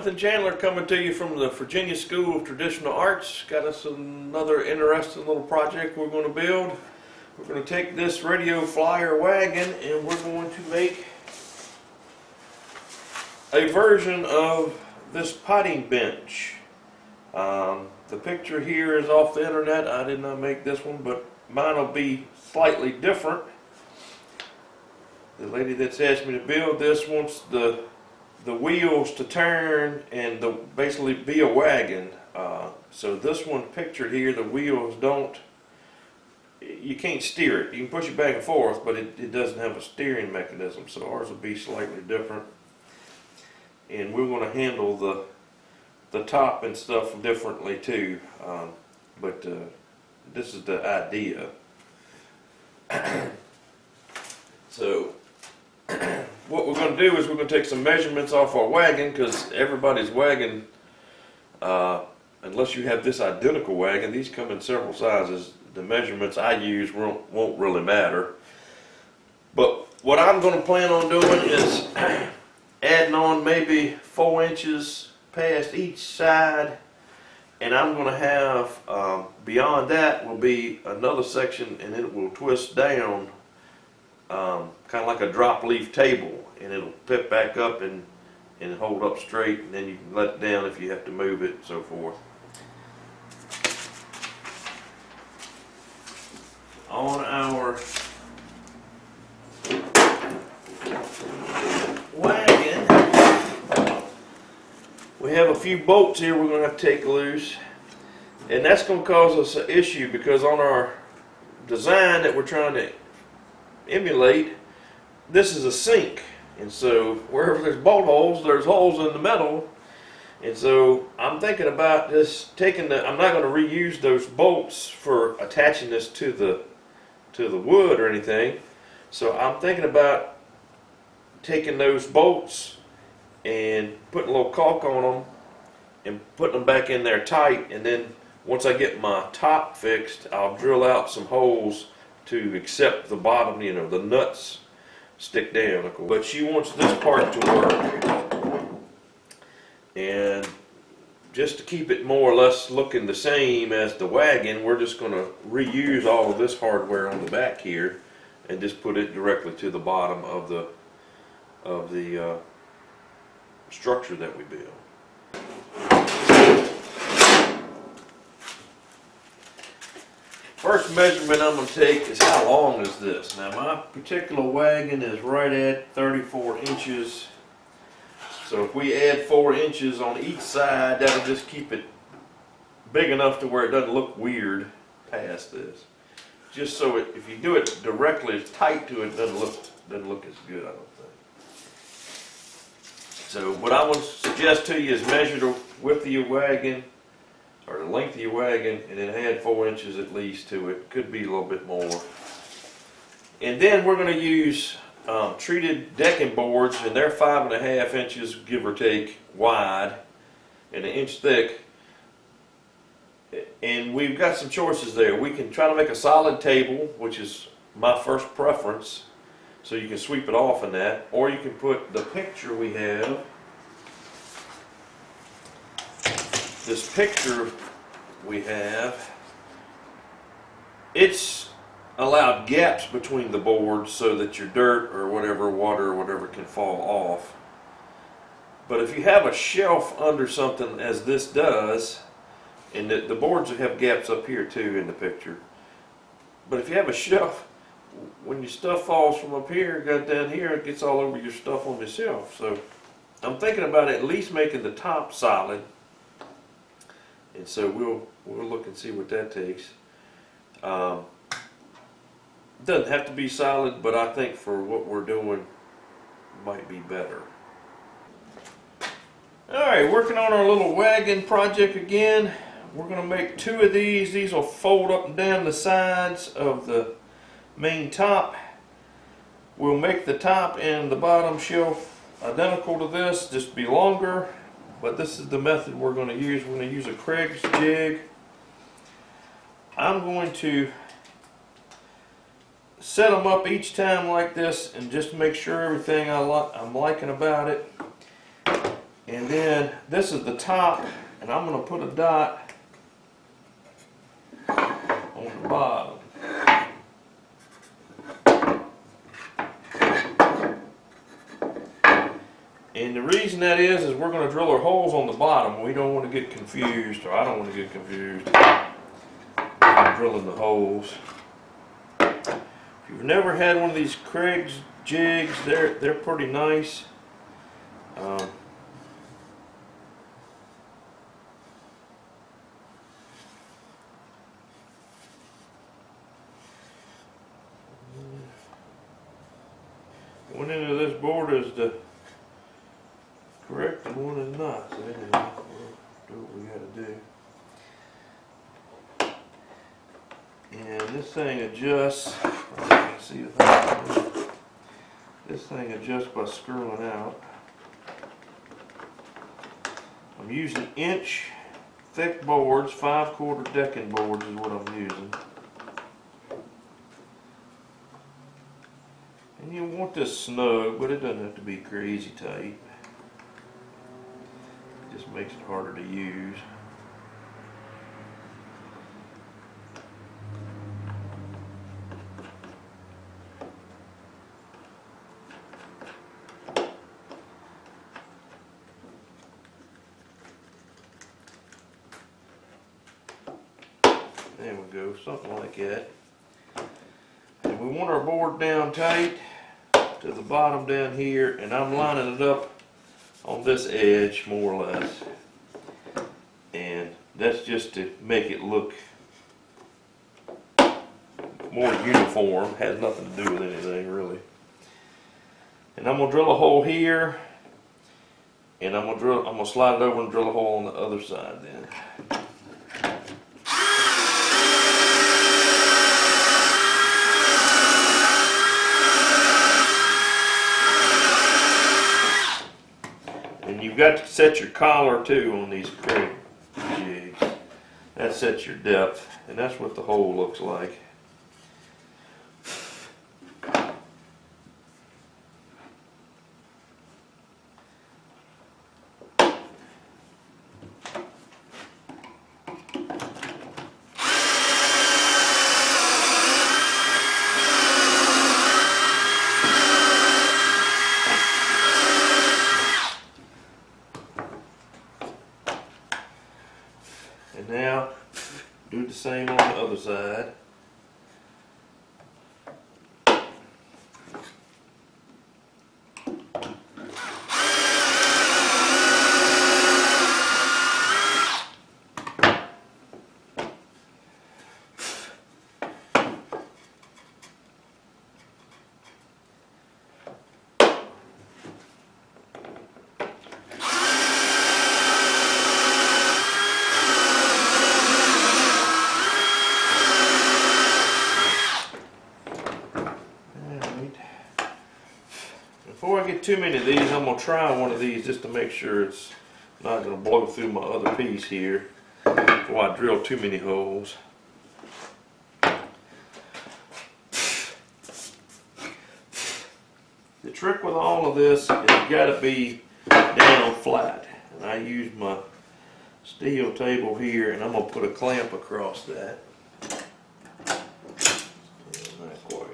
Jonathan Chandler coming to you from the Virginia School of Traditional Arts. Got us another interesting little project we're going to build. We're going to take this radio flyer wagon and we're going to make a version of this potting bench. The picture here is off the internet. I did not make this one, but mine will be slightly different. The lady that's asked me to build this wants the wheels to turn and basically be a wagon. So this one pictured here, the wheels don't, you can't steer it. You can push it back and forth, but it doesn't have a steering mechanism. So ours will be slightly different. And we're going to handle the top and stuff differently too. But this is the idea. So what we're going to do is we're going to take some measurements off our wagon, because everybody's wagon, unless you have this identical wagon, these come in several sizes. The measurements I use won't really matter. But what I'm going to plan on doing is adding on maybe 4 inches past each side, and I'm going to have beyond that will be another section, and it will twist down kind of like a drop leaf table, and it'll pip back up and hold up straight, and then you can let it down if you have to move it and so forth. On our wagon, we have a few bolts here we're going to have to take loose, and that's going to cause us an issue, because on our design that we're trying to emulate, this is a sink, and so wherever there's bolt holes, there's holes in the metal. And so I'm thinking about this, I'm not going to reuse those bolts for attaching this to the wood or anything. So I'm thinking about taking those bolts and putting a little caulk on them and putting them back in there tight, and then once I get my top fixed, I'll drill out some holes to accept the bottom, you know, the nuts stick down. But she wants this part to work, and just to keep it more or less looking the same as the wagon, we're just going to reuse all of this hardware on the back here and just put it directly to the bottom of the structure that we build. First measurement I'm going to take is how long is this. Now my particular wagon is right at 34 inches. So if we add 4 inches on each side, that'll just keep it big enough to where it doesn't look weird past this. Just so if you do it directly tight to it, it doesn't look as good, I don't think. So what I want to suggest to you is measure the width of your wagon, or the length of your wagon, and then add 4 inches at least to it. Could be a little bit more. And then we're going to use treated decking boards, and they're 5.5 inches, give or take, wide and 1 inch thick. And we've got some choices there. We can try to make a solid table, which is my first preference, so you can sweep it off in that, or you can put the picture we have. This picture we have, it's allowed gaps between the boards so that your dirt or whatever, water or whatever, can fall off. But if you have a shelf under something, as this does, and the boards have gaps up here too in the picture, but if you have a shelf, when your stuff falls from up here, got down here, it gets all over your stuff on the shelf. So I'm thinking about at least making the top solid. And so we'll look and see what that takes. Doesn't have to be solid, but I think for what we're doing, might be better. Alright, working on our little wagon project again. We're going to make 2 of these. These will fold up and down the sides of the main top. We'll make the top and the bottom shelf identical to this, just be longer. But this is the method we're going to use. We're going to use a Craig's jig. I'm going to set them up each time like this and just make sure everything I'm liking about it. And then this is the top, and I'm going to put a dot on the bottom. And the reason that is we're going to drill our holes on the bottom. We don't want to get confused, or I don't want to get confused when drilling the holes. If you've never had one of these Craig's jigs, they're pretty nice. One end of this board is the correct and one is not. So anyway, we'll do what we gotta do. And this thing adjusts. See the thing. This thing adjusts by screwing out. I'm using inch thick boards, 5/4 decking boards is what I'm using. And you want this snug, but it doesn't have to be crazy tight. It just makes it harder to use. There we go, something like that. And we want our board down tight to the bottom down here, and I'm lining it up on this edge more or less. And that's just to make it look more uniform. Has nothing to do with anything really. And I'm gonna drill a hole here, and I'm gonna slide it over and drill a hole on the other side then. You've got to set your collar too on these Craig jigs. That sets your depth, and that's what the hole looks like. And now, do the same on the other side. Before I get too many of these, I'm going to try one of these just to make sure it's not going to blow through my other piece here before I drill too many holes. The trick with all of this is you got to be down flat. And I use my steel table here, and I'm going to put a clamp across that. Not quite.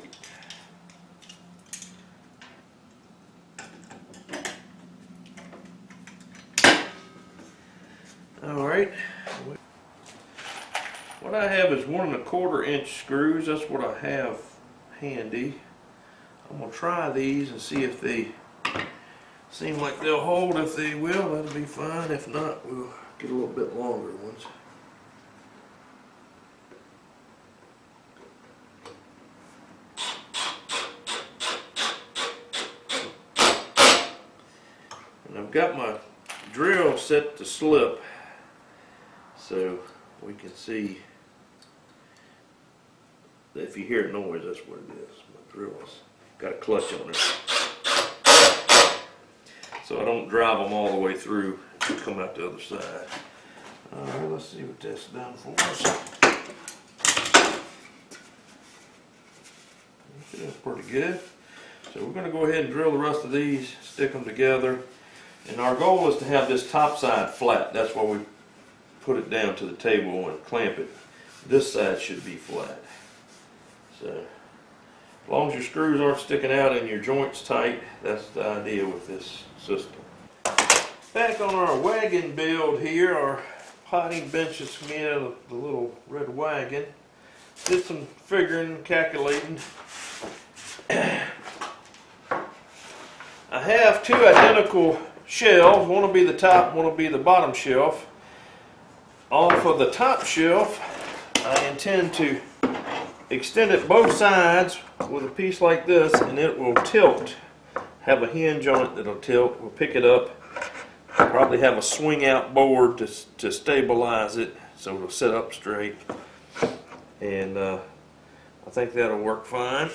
Alright, what I have is 1 1/4 inch screws. That's what I have handy. I'm going to try these and see if they seem like they'll hold. If they will, that'll be fine. If not, we'll get a little bit longer ones. And I've got my drill set to slip, so we can see that if you hear a noise, that's what it is. My drill's got a clutch on it, so I don't drive them all the way through and come out the other side. Alright, let's see what that's done for us. That's pretty good. So we're going to go ahead and drill the rest of these, stick them together. And our goal is to have this top side flat. That's why we put it down to the table and clamp it. This side should be flat. So as long as your screws aren't sticking out and your joints tight, that's the idea with this system. Back on our wagon build here, our potting bench is made out of the little red wagon. Did some figuring, calculating. I have two identical shelves. One will be the top, one will be the bottom shelf. Off of the top shelf, I intend to extend it both sides with a piece like this, and it will tilt. Have a hinge on it that'll tilt. We'll pick it up. Probably have a swing out board to stabilize it so it'll sit up straight. And I think that'll work fine.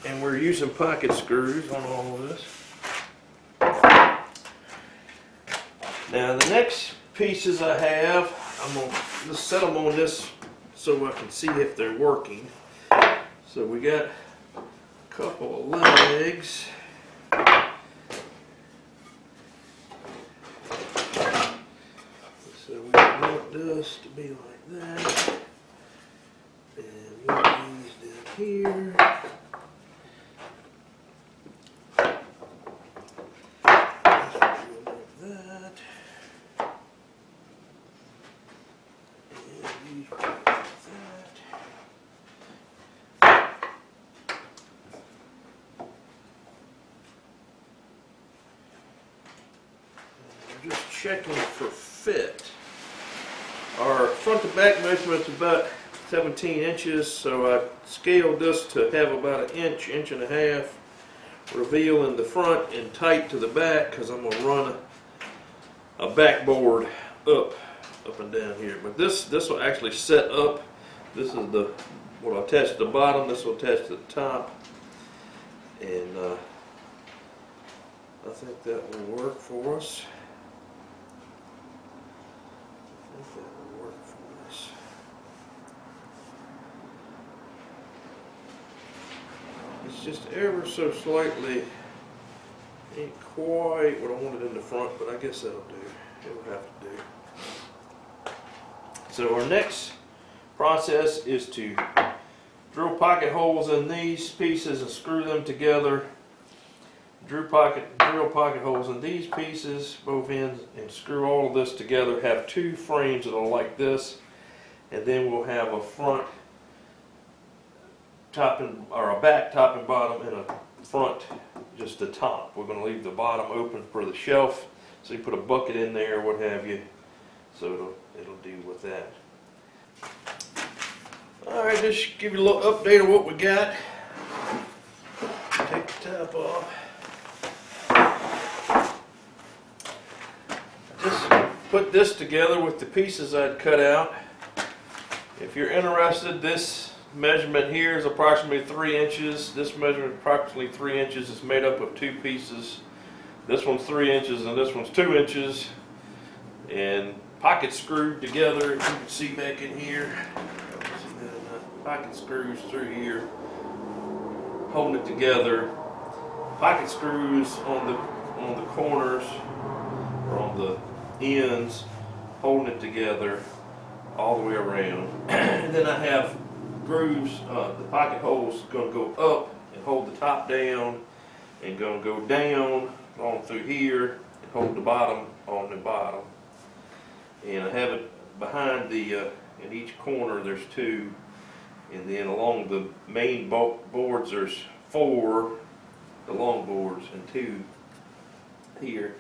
And we're using pocket screws on all of this. Now the next pieces I have, I'm going to just set them on this so I can see if they're working. So we got a couple of legs. So we want this to be like that. And we'll put these down here. Just checking for fit. Our front to back measurement is about 17 inches, so I scaled this to have about an inch, inch and a half reveal in the front and tight to the back, because I'm going to run a backboard up and down here. But this will actually set up. This is the what I'll attach to the bottom. This will attach to the top, and I think that will work for us. It's just ever so slightly, ain't quite what I wanted in the front, but I guess that'll do. It'll have to do. So our next process is to drill pocket holes in these pieces and screw them together. Drill pocket holes in these pieces, both ends, and screw all of this together. Have two frames that are like this, and then we'll have a front top and, or a back top and bottom, and a front just the top. We're going to leave the bottom open for the shelf, so you put a bucket in there, what have you. So it'll deal with that. All right, just give you a little update of what we got. Take the top off. Just put this together with the pieces I'd cut out. If you're interested, this measurement here is approximately 3 inches. This measurement is approximately 3 inches. It's made up of two pieces. This one's 3 inches and this one's 2 inches. And pocket screwed together, if you can see back in here. Pocket screws through here, holding it together. Pocket screws on the corners or on the ends, holding it together all the way around. And then I have grooves. The pocket holes going to go up and hold the top down, and going to go down on through here and hold the bottom on the bottom. And I have it behind the in each corner. There's two. And then along the main boards, there's 4, the long boards, and 2 here.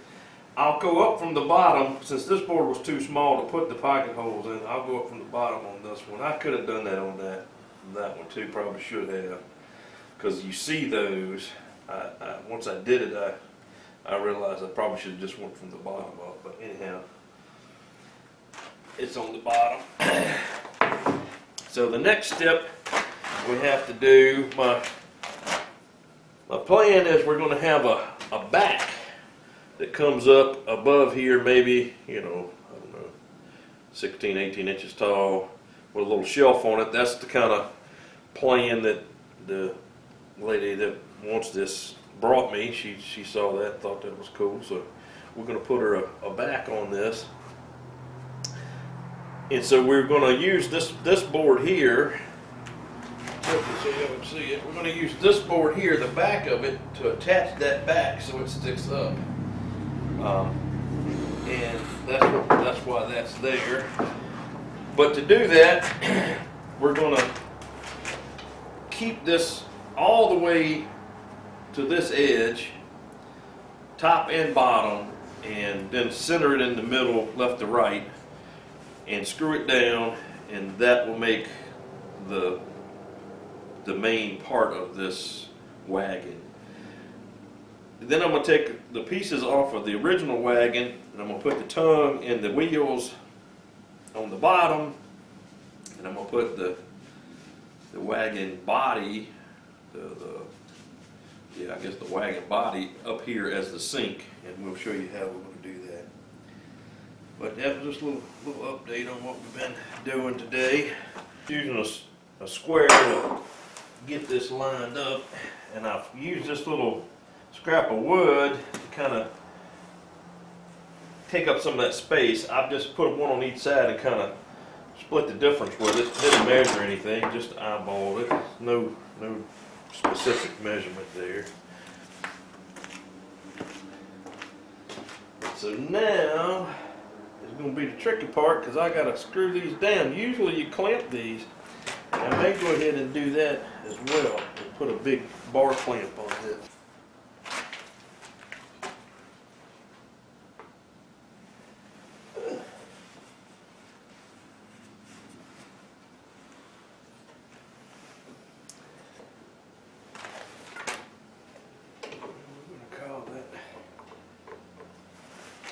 I'll go up from the bottom, since this board was too small to put the pocket holes in. I'll go up from the bottom on this one. I could have done that on that one too, probably should have, because you see those. Once I did it, I realized I probably should have just went from the bottom up. But anyhow, it's on the bottom. So the next step we have to do, my plan is we're going to have a back that comes up above here, maybe, I don't know, 16, 18 inches tall, with a little shelf on it. That's the kind of plan that the lady that wants this brought me. She saw that, thought that was cool, so we're going to put her a back on this. And so we're going to use this board here. So you can see it. We're going to use this board here, the back of it, to attach that back so it sticks up. And that's why that's there. But to do that, we're going to keep this all the way to this edge, top and bottom, and then center it in the middle, left to right, and screw it down, and that will make the main part of this wagon. Then I'm going to take the pieces off of the original wagon, and I'm going to put the tongue and the wheels on the bottom, and I'm going to put the wagon body, I guess the wagon body up here as the sink, and we'll show you how we're going to do that. But that was just a little update on what we've been doing today. Using a square to get this lined up, and I've used this little scrap of wood to kind of take up some of that space. I've just put one on each side and kind of split the difference with it. Didn't measure anything, just eyeballed it. No specific measurement there. So now it's going to be the tricky part, because I got to screw these down. Usually you clamp these. I may go ahead and do that as well and put a big bar clamp on this.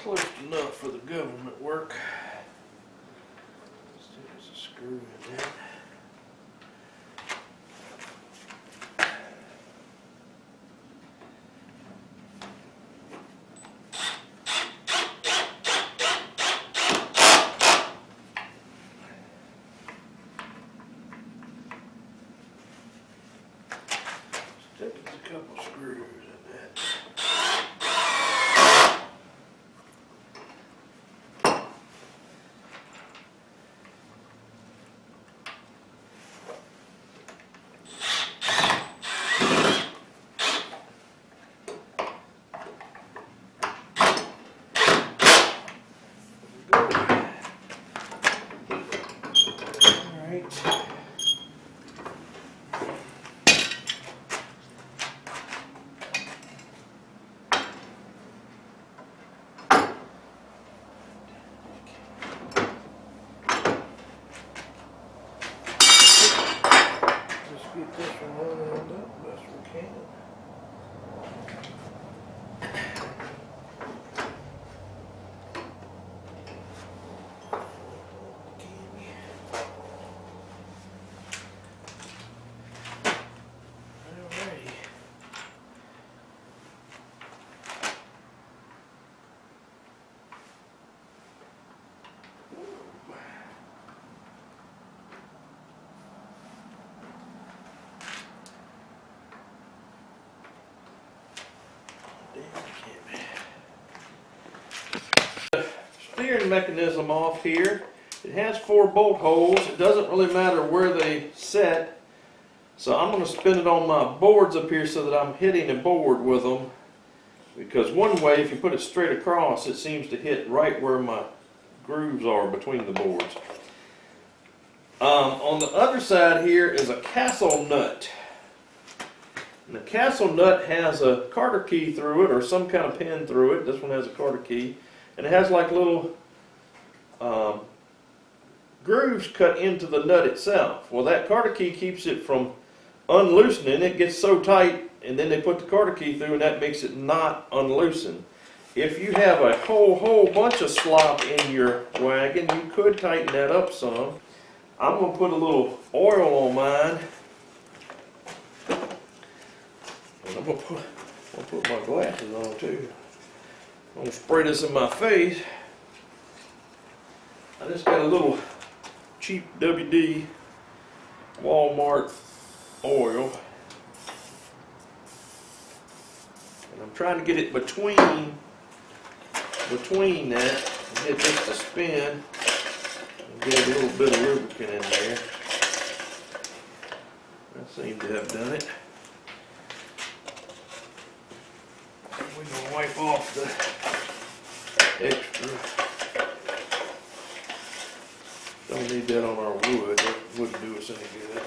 Close enough for the government work. There's a screw in there. There's a couple screws in that. Get this one lined up best we can. Alrighty. Steering mechanism off here. It has 4 bolt holes. It doesn't really matter where they set. So I'm going to spin it on my boards up here so that I'm hitting a board with them. Because one way, if you put it straight across, it seems to hit right where my grooves are between the boards. On the other side here is a castle nut. And the castle nut has a Carter key through it, or some kind of pin through it. This one has a Carter key. And it has like little grooves cut into the nut itself. Well, that Carter key keeps it from unloosening. It gets so tight, and then they put the Carter key through, and that makes it not unloosen. If you have a whole bunch of slop in your wagon, you could tighten that up some. I'm going to put a little oil on mine. And I'm going to put my glasses on too. I'm going to spray this in my face. I just got a little cheap WD Walmart oil. And I'm trying to get it between between that and get this to spin and get a little bit of lubricant in there. That seemed to have done it. We're going to wipe off the extra. Don't need that on our wood. That wouldn't do us any good.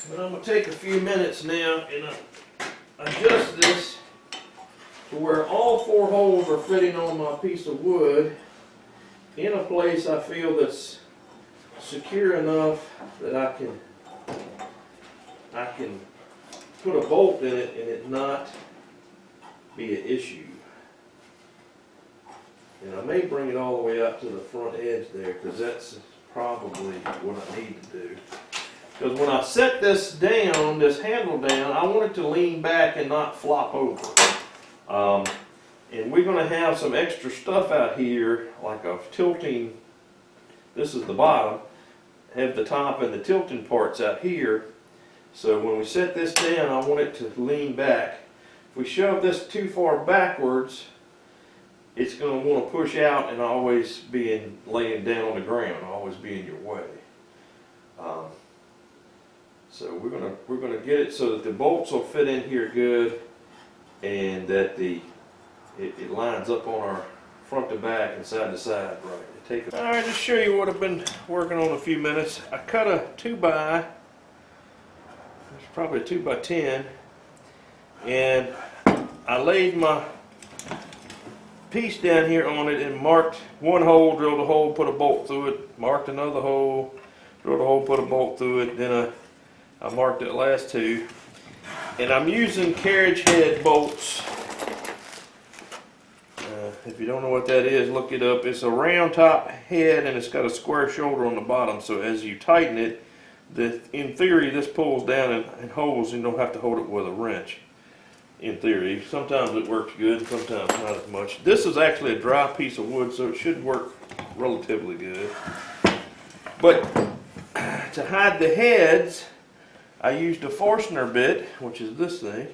But I'm going to take a few minutes now and adjust this to where all 4 holes are fitting on my piece of wood in a place I feel that's secure enough that I can put a bolt in it and it not be an issue. And I may bring it all the way up to the front edge there, because that's probably what I need to do. Because when I set this down, this handle down, I want it to lean back and not flop over. And we're going to have some extra stuff out here, like a tilting, this is the bottom, have the top and the tilting parts out here. So when we set this down, I want it to lean back. If we shove this too far backwards, it's going to want to push out and always be laying down on the ground, always be in your way. So we're gonna get it so that the bolts will fit in here good, and that it lines up on our front to back and side to side right. All right, just show you what I've been working on a few minutes. I cut a 2x, it's probably a 2x10, and I laid my piece down here on it and marked one hole, drilled a hole, put a bolt through it, marked another hole, drilled a hole, put a bolt through it, then I marked the last 2. And I'm using carriage head bolts. If you don't know what that is, look it up. It's a round top head and it's got a square shoulder on the bottom, so as you tighten it, in theory this pulls down and holds, and you don't have to hold it with a wrench. In theory, sometimes it works good, sometimes not as much. This is actually a dry piece of wood, so it should work relatively good. But to hide the heads, I used a Forstner bit, which is this thing,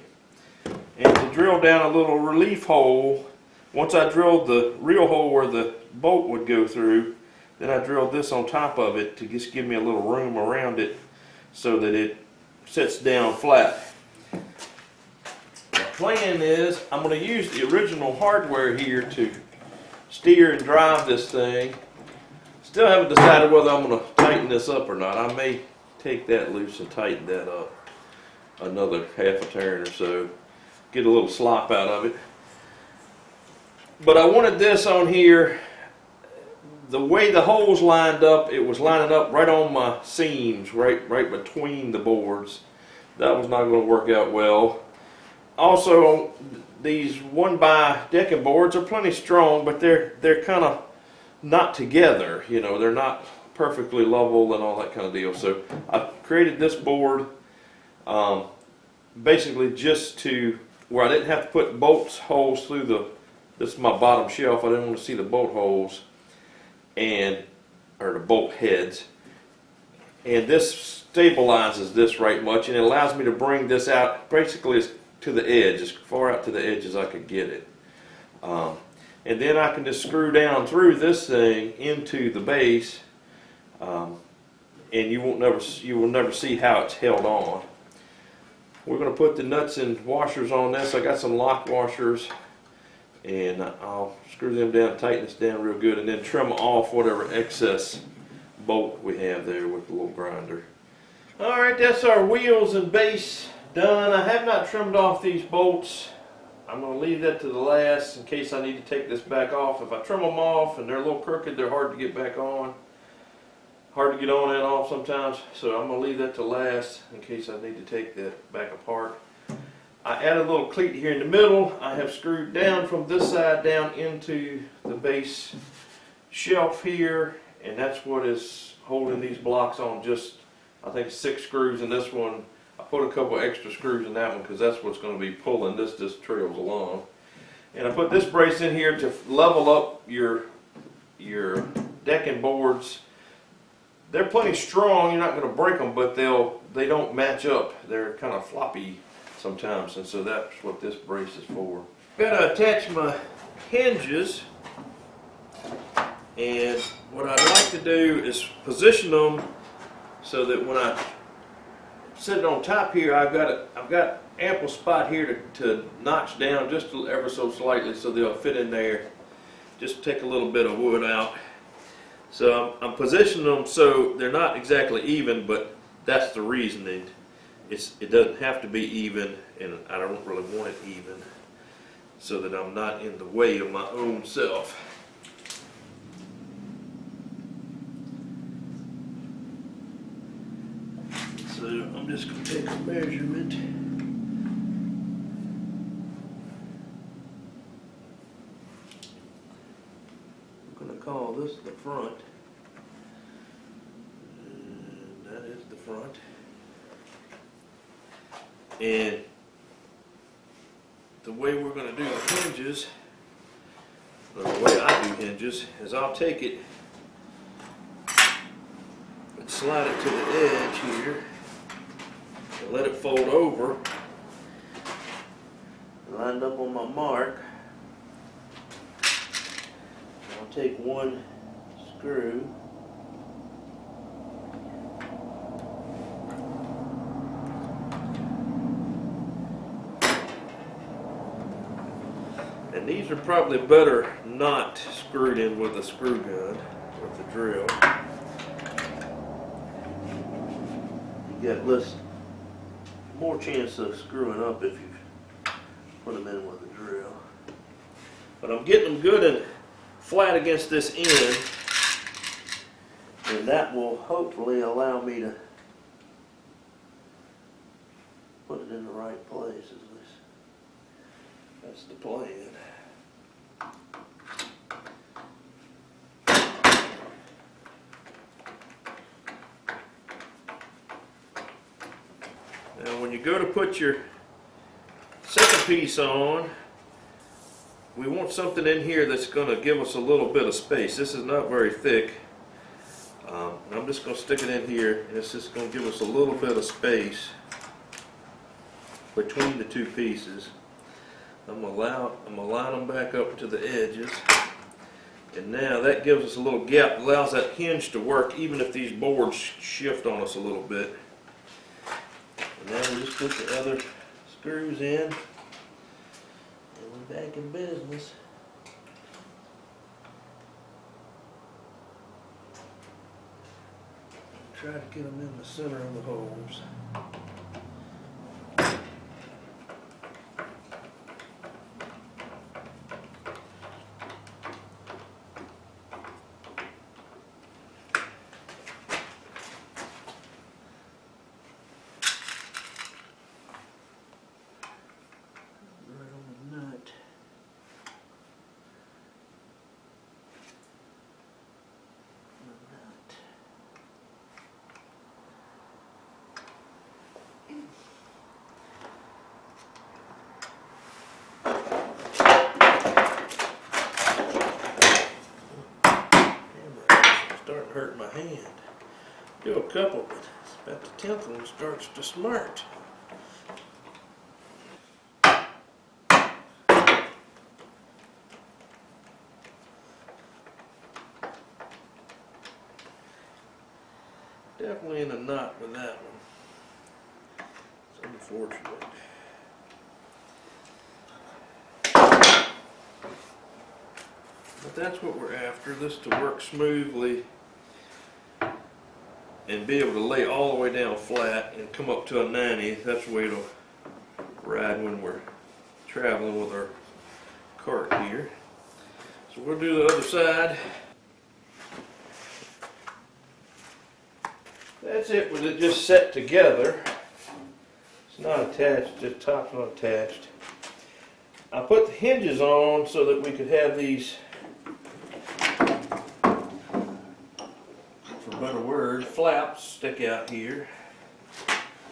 and to drill down a little relief hole. Once I drilled the real hole where the bolt would go through, then I drilled this on top of it to just give me a little room around it so that it sits down flat. The plan is I'm going to use the original hardware here to steer and drive this thing. Still haven't decided whether I'm going to tighten this up or not. I may take that loose and tighten that up another half a turn or so. Get a little slop out of it. But I wanted this on here, the way the holes lined up, it was lining up right on my seams, right between the boards. That was not going to work out well. Also, these 1x decking boards are plenty strong, but they're kind of not together. You know, they're not perfectly level and all that kind of deal. So I created this board basically just to where I didn't have to put holes through this is my bottom shelf. I didn't want to see the bolt holes or the bolt heads. And this stabilizes this right much, and it allows me to bring this out basically to the edge, as far out to the edge as I could get it. And then I can just screw down through this thing into the base, and you will never see how it's held on. We're going to put the nuts and washers on this. I got some lock washers, and I'll screw them down, tighten this down real good, and then trim off whatever excess bolt we have there with the little grinder. Alright, that's our wheels and base done. I have not trimmed off these bolts. I'm going to leave that to the last in case I need to take this back off. If I trim them off and they're a little crooked, they're hard to get back on. Hard to get on and off sometimes, so I'm going to leave that to last in case I need to take that back apart. I added a little cleat here in the middle. I have screwed down from this side down into the base shelf here, and that's what is holding these blocks on. Just, I think, 6 screws in this one. I put a couple extra screws in that one because that's what's going to be pulling this trails along. And I put this brace in here to level up your decking boards they're plenty strong. You're not going to break them, but they don't match up. They're kind of floppy sometimes, and so that's what this brace is for. Got to attach my hinges, and what I'd like to do is position them so that when I sit it on top here, I've got ample spot here to notch down just ever so slightly, so they'll fit in there. Just take a little bit of wood out. So I'm positioning them so they're not exactly even, but that's the reasoning. It doesn't have to be even, and I don't really want it even, so that I'm not in the way of my own self. So I'm just going to take a measurement. I'm going to call this the front. And that is the front. And the way we're going to do the hinges, or the way I do hinges, is I'll take it and slide it to the edge here and let it fold over, lined up on my mark. I'll take one screw, and these are probably better not screwed in with a screw gun, with the drill. You got more chance of screwing up if you put them in with a drill. But I'm getting them good and flat against this end, and that will hopefully allow me to put it in the right place. At least that's the plan. Now when you go to put your second piece on, we want something in here that's going to give us a little bit of space. This is not very thick. I'm just going to stick it in here, and it's just going to give us a little bit of space between the two pieces. I'm going to line them back up to the edges, and now that gives us a little gap, allows that hinge to work even if these boards shift on us a little bit. And now we just put the other screws in, and we're back in business. Try to get them in the center of the holes. Starting to hurt my hand. Do a couple, but it's about the 10th one starts to smart. Definitely in a knot with that one. It's unfortunate. But that's what we're after, this to work smoothly and be able to lay all the way down flat and come up to a 90. That's the way it'll ride when we're traveling with our cart here. So we'll do the other side. That's it with it just set together. It's not attached, just top's not attached. I put the hinges on so that we could have these, for a better word, flaps stick out here.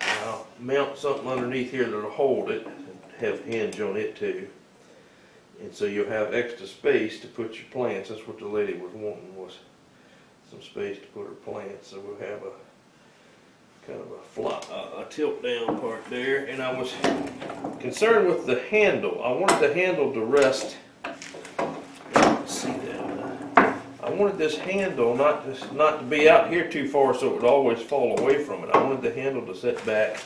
I'll mount something underneath here that'll hold it and have a hinge on it too. And so you'll have extra space to put your plants. That's what the lady was wanting, was some space to put her plants. So we'll have a kind of a tilt down part there. And I was concerned with the handle. I wanted the handle to rest. See that? I wanted this handle not to be out here too far so it would always fall away from it. I wanted the handle to sit back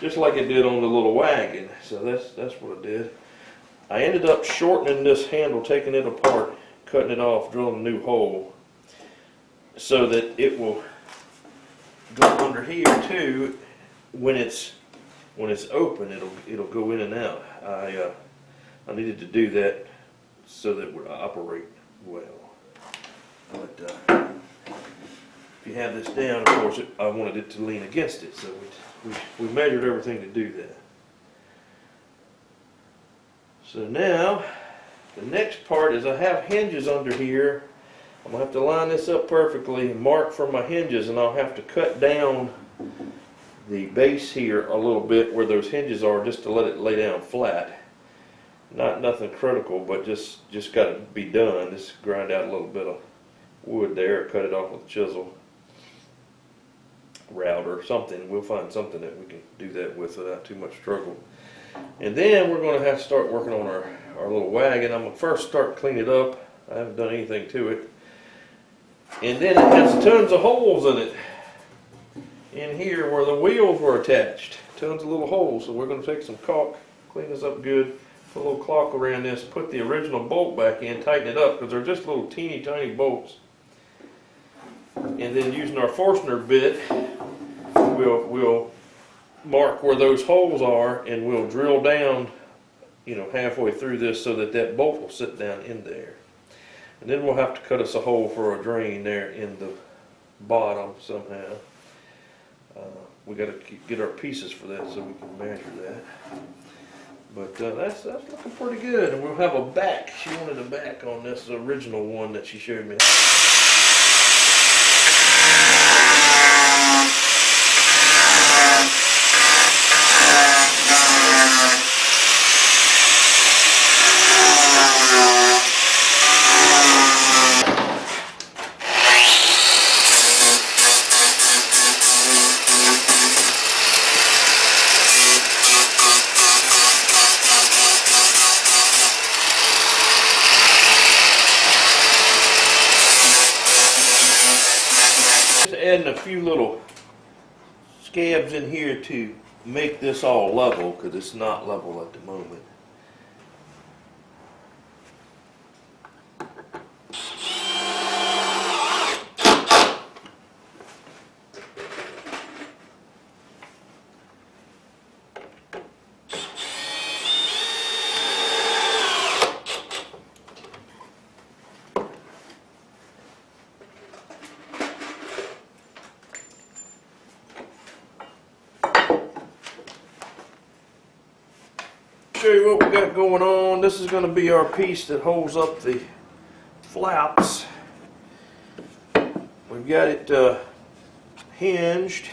just like it did on the little wagon. So that's what I did. I ended up shortening this handle, taking it apart, cutting it off, drilling a new hole so that it will go under here too. When it's open, it'll go in and out. I needed to do that so that it would operate well. But if you have this down, of course, I wanted it to lean against it, so we measured everything to do that. So now, the next part is I have hinges under here. I'm going to have to line this up perfectly and mark for my hinges, and I'll have to cut down the base here a little bit where those hinges are just to let it lay down flat. Nothing critical, but just got to be done. Just grind out a little bit of wood there, cut it off with a chisel, router, something. We'll find something that we can do that with without too much struggle. And then we're going to have to start working on our little wagon. I'm going to first start cleaning it up. I haven't done anything to it. And then it has tons of holes in it. In here where the wheels were attached. Tons of little holes. So we're going to take some caulk, clean this up good, put a little caulk around this, put the original bolt back in, tighten it up because they're just little teeny tiny bolts. And then using our Forstner bit, we'll mark where those holes are, and we'll drill down, halfway through this so that bolt will sit down in there. And then we'll have to cut us a hole for a drain there in the bottom somehow. We got to get our pieces for that so we can measure that. But that's looking pretty good. And we'll have a back. She wanted a back on this original one that she showed me. Adding a few little scabs in here to make this all level because it's not level at the moment. Show you what we got going on. This is going to be our piece that holds up the flaps. We've got it hinged,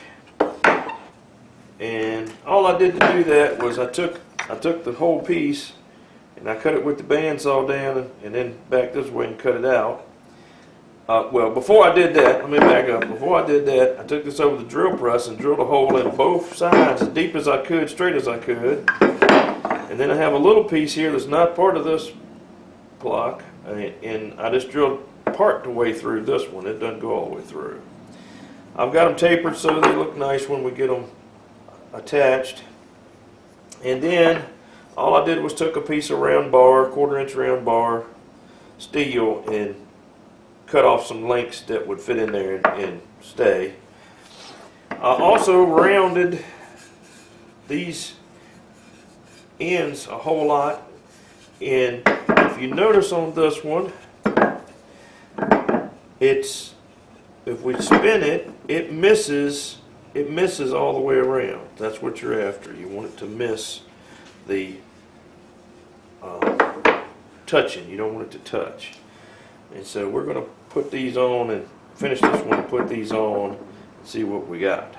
and all I did to do that was I took the whole piece and I cut it with the bandsaw down and then back this way and cut it out. Well, before I did that, let me back up. Before I did that, I took this over the drill press and drilled a hole in both sides as deep as I could, straight as I could. And then I have a little piece here that's not part of this block, and I just drilled part the way through this one. It doesn't go all the way through. I've got them tapered so they look nice when we get them attached. And then all I did was took a piece of round bar, 1/4 inch round bar, steel, and cut off some links that would fit in there and stay. I also rounded these ends a whole lot, and if you notice on this one, if we spin it, it misses all the way around. That's what you're after. You want it to miss the touching. You don't want it to touch. And so we're going to put these on and finish this one and put these on and see what we got.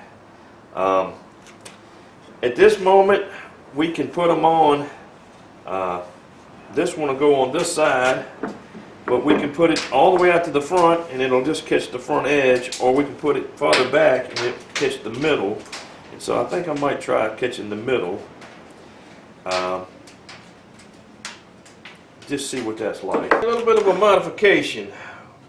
At this moment, we can put them on. This one will go on this side, but we can put it all the way out to the front and it'll just catch the front edge, or we can put it farther back and it'll catch the middle. And so I think I might try catching the middle. Just see what that's like. A little bit of a modification.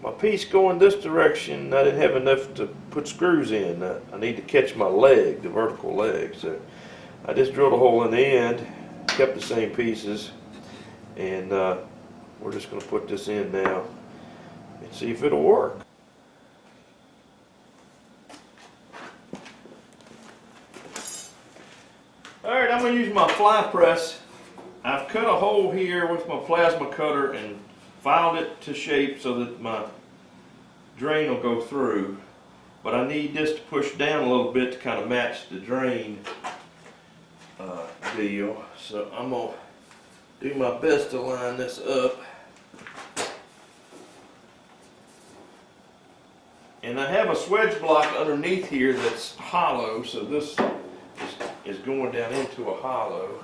My piece going this direction, I didn't have enough to put screws in. I need to catch my leg, the vertical leg. So I just drilled a hole in the end, kept the same pieces, and we're just going to put this in now and see if it'll work. Alright, I'm going to use my fly press. I've cut a hole here with my plasma cutter and filed it to shape so that my drain will go through. But I need this to push down a little bit to kind of match the drain deal. So I'm going to do my best to line this up. And I have a swedge block underneath here that's hollow, so this is going down into a hollow.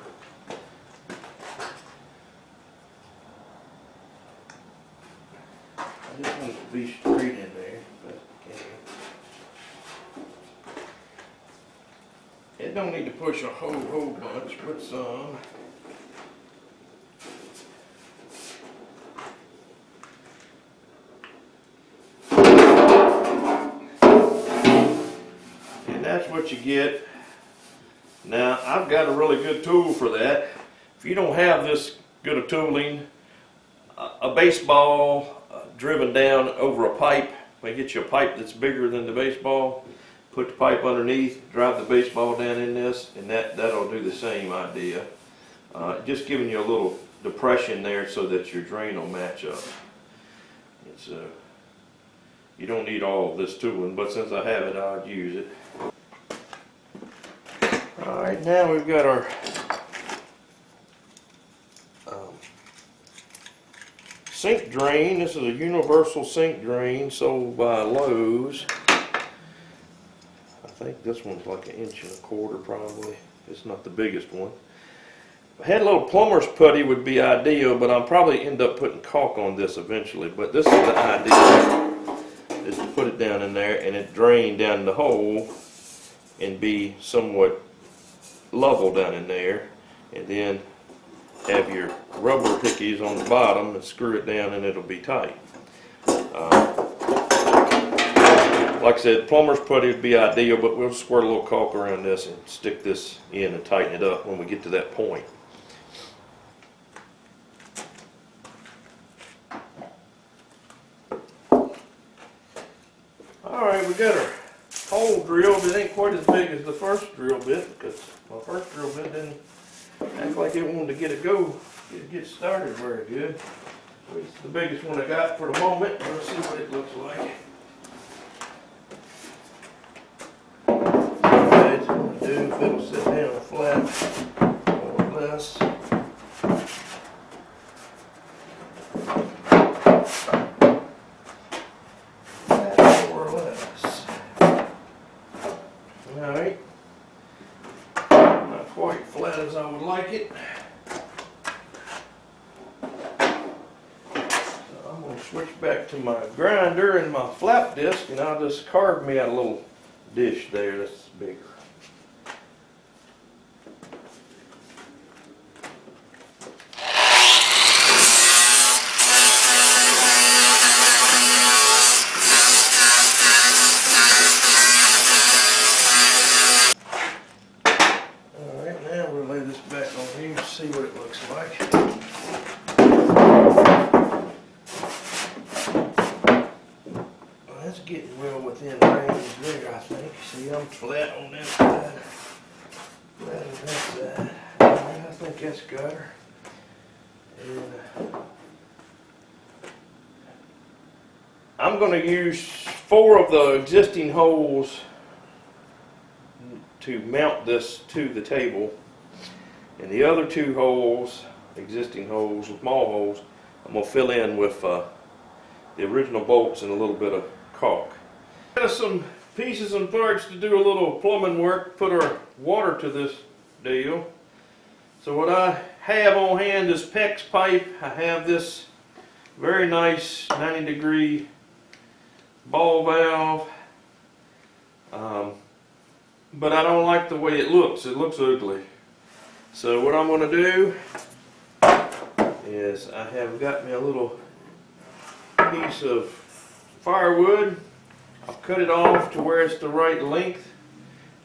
I just want it to be straight in there, but it don't need to push a whole bunch, but some. And that's what you get. Now, I've got a really good tool for that. If you don't have this good of tooling, a baseball driven down over a pipe, we get you a pipe that's bigger than the baseball, put the pipe underneath, drive the baseball down in this, and that'll do the same idea. Just giving you a little depression there so that your drain will match up. And so you don't need all of this tooling, but since I have it, I'll use it. Alright, now we've got our sink drain. This is a universal sink drain sold by Lowe's. I think this one's like 1.25 inches probably. It's not the biggest one. If I had a little plumber's putty would be ideal, but I'll probably end up putting caulk on this eventually. But this is the idea, is to put it down in there and it drain down the hole and be somewhat level down in there, and then have your rubber hickeys on the bottom and screw it down and it'll be tight. Like I said, plumber's putty would be ideal, but we'll squirt a little caulk around this and stick this in and tighten it up when we get to that point. Alright, we got our hole drilled. It ain't quite as big as the first drill bit because my first drill bit didn't act like it wanted to get started very good. It's the biggest one I got for the moment. Let's see what it looks like. Okay, it's going to do if it'll sit down flat, more or less. More or less. Alright. Not quite flat as I would like it. Switch back to my grinder and my flap disc, and I'll just carve me out a little dish there that's bigger. Alright, now we'll lay this back on here and see what it looks like. That's getting well within range there, I think. See, I'm flat on that side, flat on that side. I think that's got her. And I'm going to use 4 of the existing holes to mount this to the table, and the other 2 holes, existing holes, small holes, I'm going to fill in with the original bolts and a little bit of caulk. Got some pieces and parts to do a little plumbing work, put our water to this deal. So what I have on hand is PEX pipe. I have this Very nice 90-degree ball valve. But I don't like the way it looks. It looks ugly. So what I'm going to do is I have got me a little piece of firewood. I've cut it off to where it's the right length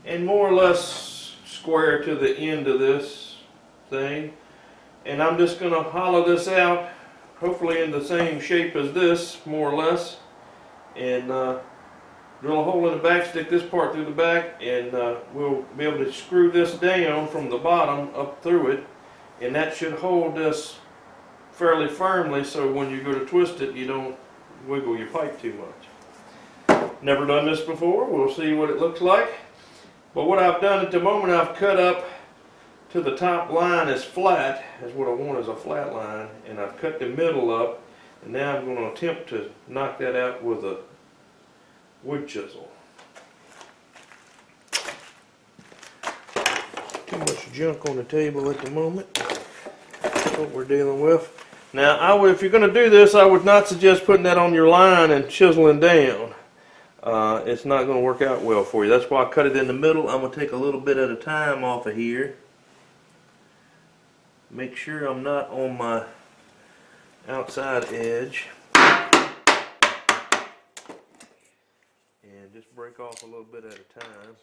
and more or less square to the end of this thing. And I'm just going to hollow this out, hopefully in the same shape as this, more or less. And drill a hole in the back, stick this part through the back, and we'll be able to screw this down from the bottom up through it. And that should hold this fairly firmly so when you go to twist it, you don't wiggle your pipe too much. Never done this before. We'll see what it looks like. But what I've done at the moment, I've cut up to the top line as flat, as what I want is a flat line, and I've cut the middle up, and now I'm going to attempt to knock that out with a wood chisel. Too much junk on the table at the moment. That's what we're dealing with. Now, if you're going to do this, I would not suggest putting that on your line and chiseling down. It's not going to work out well for you. That's why I cut it in the middle. I'm going to take a little bit at a time off of here. Make sure I'm not on my outside edge. And just break off a little bit at a time.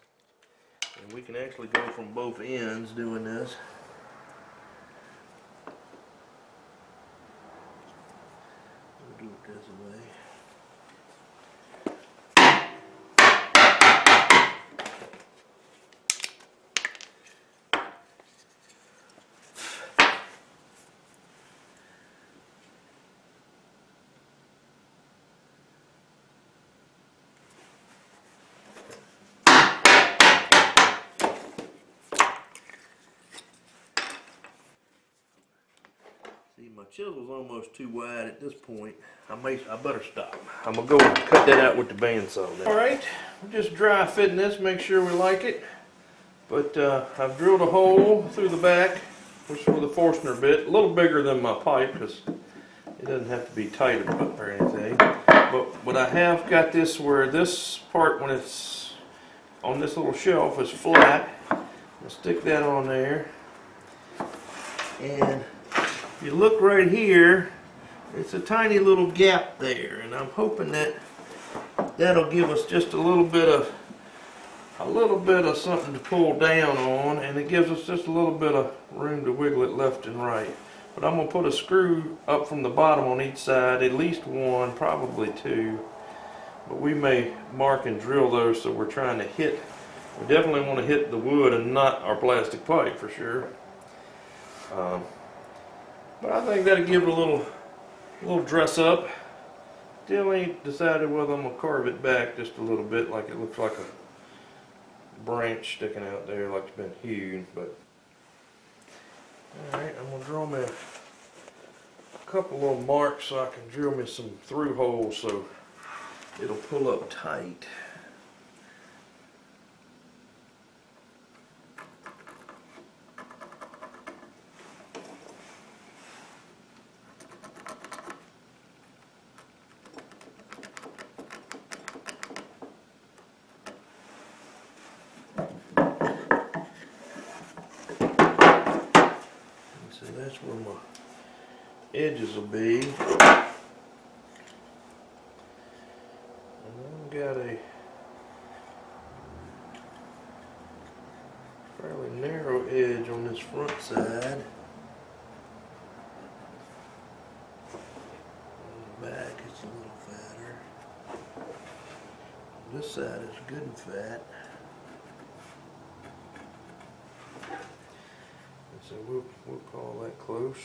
And we can actually go from both ends doing this. We'll do it this way. See, my chisel's almost too wide at this point. I better stop. I'm gonna go and cut that out with the bandsaw now. All right, we're just dry fitting this, make sure we like it. But I've drilled a hole through the back, which is with a Forstner bit, a little bigger than my pipe because it doesn't have to be tight or anything. But I have got this where this part, when it's on this little shelf, is flat. I'll stick that on there, and if you look right here, it's a tiny little gap there, and I'm hoping that that'll give us just a little bit of something to pull down on, and it gives us just a little bit of room to wiggle it left and right. But I'm going to put a screw up from the bottom on each side, at least one, probably two. But we may mark and drill those so we're trying to hit. We definitely want to hit the wood and not our plastic pipe for sure. But I think that'll give it a little dress up. Still ain't decided whether I'm gonna carve it back just a little bit, like it looks like a branch sticking out there, like it's been hewn. But all right, I'm gonna draw me a couple little marks so I can drill me some through holes so it'll pull up tight. So that's where my edges will be. And I've got a fairly narrow edge on this front side. On the back it's a little fatter. This side is good and fat. So we'll call that close.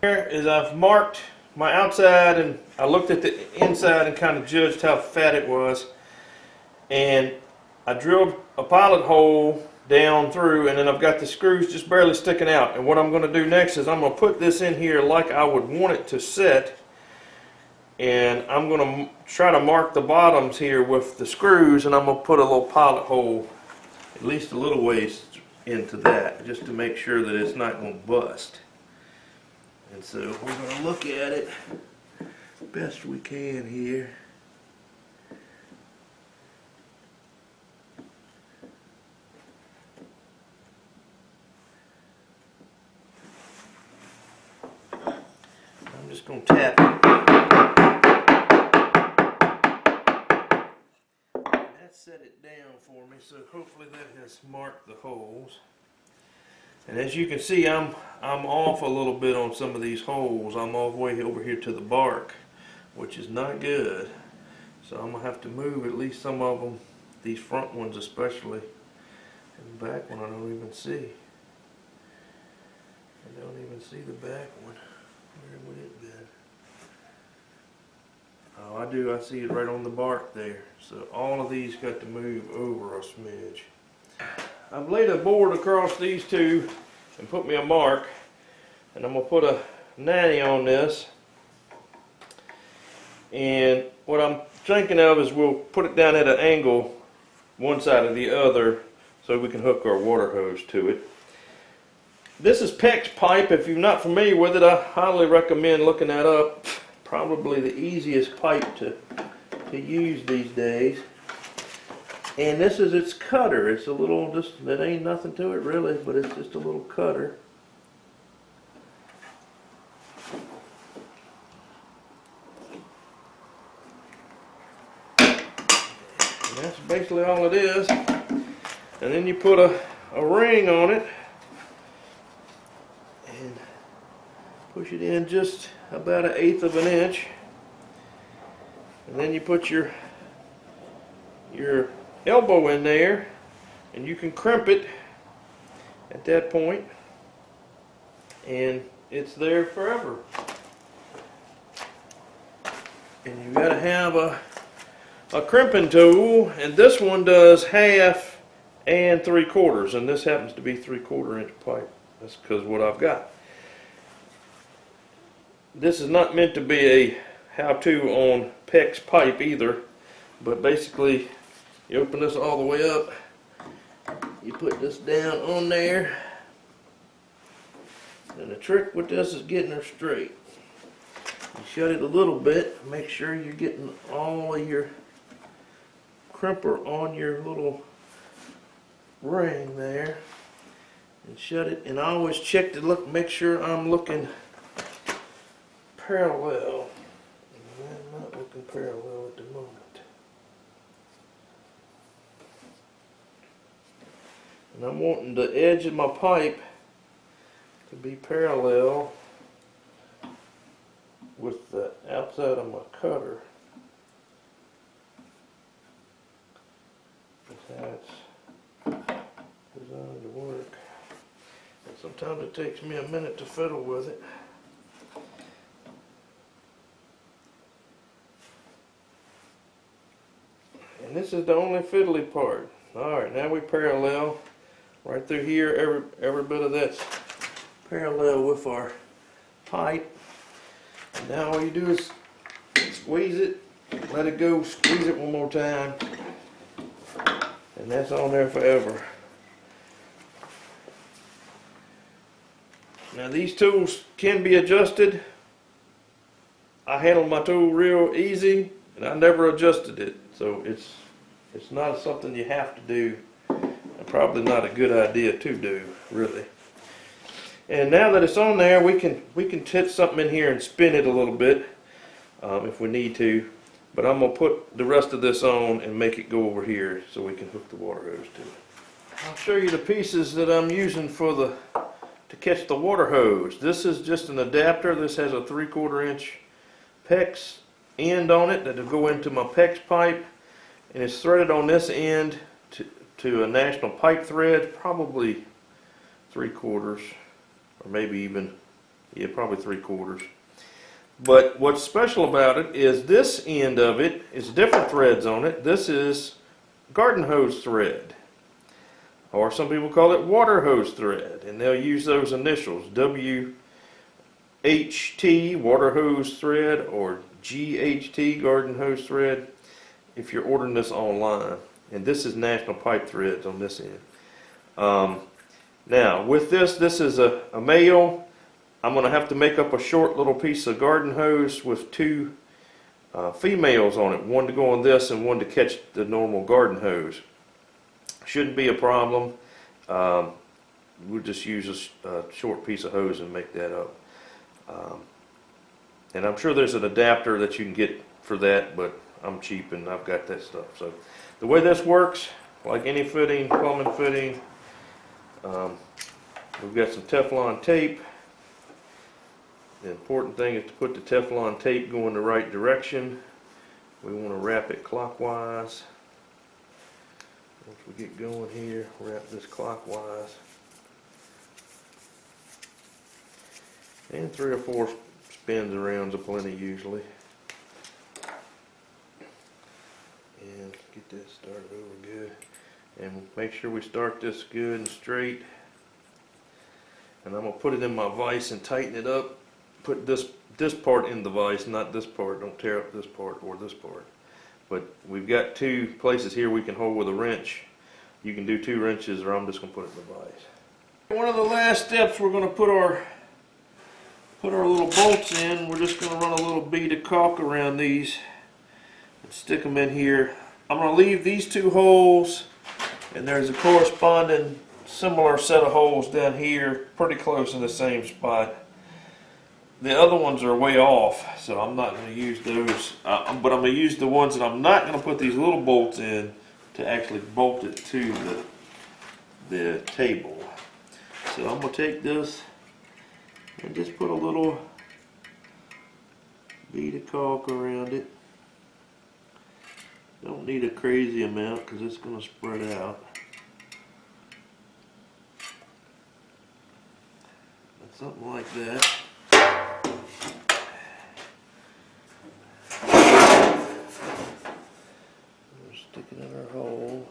Here is I've marked my outside, and I looked at the inside and kind of judged how fat it was. And I drilled a pilot hole down through, and then I've got the screws just barely sticking out. And what I'm going to do next is I'm going to put this in here like I would want it to sit. And I'm going to try to mark the bottoms here with the screws, and I'm going to put a little pilot hole at least a little ways into that, just to make sure that it's not going to bust. And so we're going to look at it best we can here. I'm just going to tap it. That set it down for me, so hopefully that has marked the holes. And as you can see, I'm off a little bit on some of these holes. I'm all the way over here to the bark, which is not good. So I'm gonna have to move at least some of them, these front ones especially. And the back one I don't even see. I don't even see the back one. Where would it be? Oh, I do. I see it right on the bark there. So all of these got to move over a smidge. I've laid a board across these two and put me a mark, and I'm going to put a 90 on this. And what I'm thinking of is we'll put it down at an angle, one side or the other, so we can hook our water hose to it. This is PEX pipe. If you're not familiar with it, I highly recommend looking that up. Probably the easiest pipe to use these days. And this is its cutter. It's a little, just that ain't nothing to it really, but it's just a little cutter. And that's basically all it is. And then you put a ring on it and push it in just about 1/8 of an inch. And then you put your elbow in there, and you can crimp it at that point, and it's there forever. And you've got to have a crimping tool, and this one does 1/2 and 3/4, and this happens to be 3/4 inch pipe. That's because what I've got. This is not meant to be a how-to on PEX pipe either, but basically you open this all the way up, you put this down on there, and the trick with this is getting her straight. You shut it a little bit, make sure you're getting all of your crimper on your little ring there, and shut it. And I always check to look, make sure I'm looking parallel. I'm not looking parallel at the moment. And I'm wanting the edge of my pipe to be parallel with the outside of my cutter. That's how it's designed to work. And sometimes it takes me a minute to fiddle with it. And this is the only fiddly part. Alright, now we parallel. Right through here, every bit of that's parallel with our pipe. And now all you do is squeeze it, let it go, squeeze it one more time, and that's on there forever. Now these tools can be adjusted. I handle my tool real easy, and I never adjusted it, so it's not something you have to do. Probably not a good idea to do, really. And now that it's on there, we can tip something in here and spin it a little bit if we need to. But I'm gonna put the rest of this on and make it go over here so we can hook the water hose to it. I'll show you the pieces that I'm using to catch the water hose. This is just an adapter. This has a 3/4 inch PEX end on it that'll go into my PEX pipe, and it's threaded on this end to a national pipe thread, probably 3/4, or maybe even, yeah, probably 3/4. But what's special about it is this end of it is different threads on it. This is garden hose thread, or some people call it water hose thread, and they'll use those initials, WHT, water hose thread, or GHT, garden hose thread, if you're ordering this online. And this is national pipe threads on this end. Now with this is a male I'm going to have to make up a short little piece of garden hose with two females on it, one to go on this and one to catch the normal garden hose. Shouldn't be a problem. We'll just use a short piece of hose and make that up. And I'm sure there's an adapter that you can get for that, but I'm cheap and I've got that stuff. So the way this works, like any fitting, plumbing fitting, we've got some Teflon tape. The important thing is to put the Teflon tape going the right direction. We want to wrap it clockwise. Once we get going here, wrap this clockwise. And 3 or 4 spins around are plenty usually. And get that started over good. And make sure we start this good and straight. And I'm going to put it in my vise and tighten it up. Put this part in the vise, not this part. Don't tear up this part or this part. But we've got 2 places here we can hold with a wrench. You can do 2 wrenches, or I'm just going to put it in the vise. One of the last steps, we're going to put our little bolts in. We're just going to run a little bead of caulk around these and stick them in here. I'm going to leave these 2 holes, and there's a corresponding similar set of holes down here, pretty close in the same spot. The other ones are way off, so I'm not going to use those. But I'm going to use the ones that I'm not going to put these little bolts in to actually bolt it to the table. So I'm going to take this and just put a little bead of caulk around it. Don't need a crazy amount because it's going to spread out. Something like that. Stick it in our hole.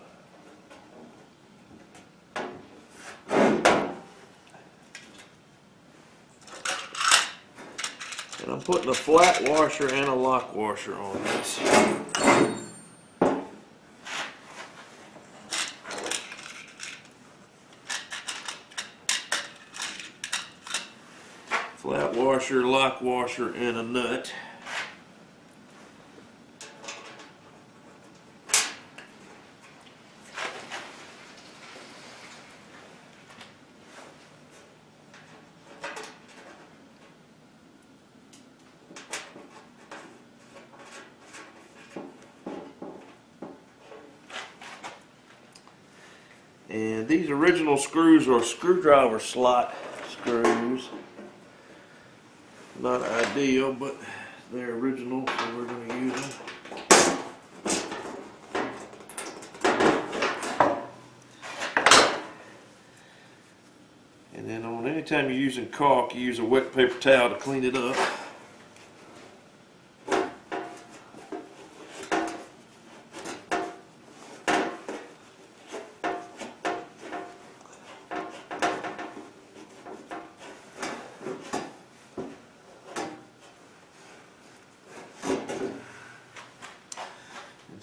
And I'm putting a flat washer and a lock washer on this. Flat washer, lock washer, and a nut. And these original screws are screwdriver slot screws. Not ideal, but they're original, so we're going to use them. And then on anytime you're using caulk, you use a wet paper towel to clean it up.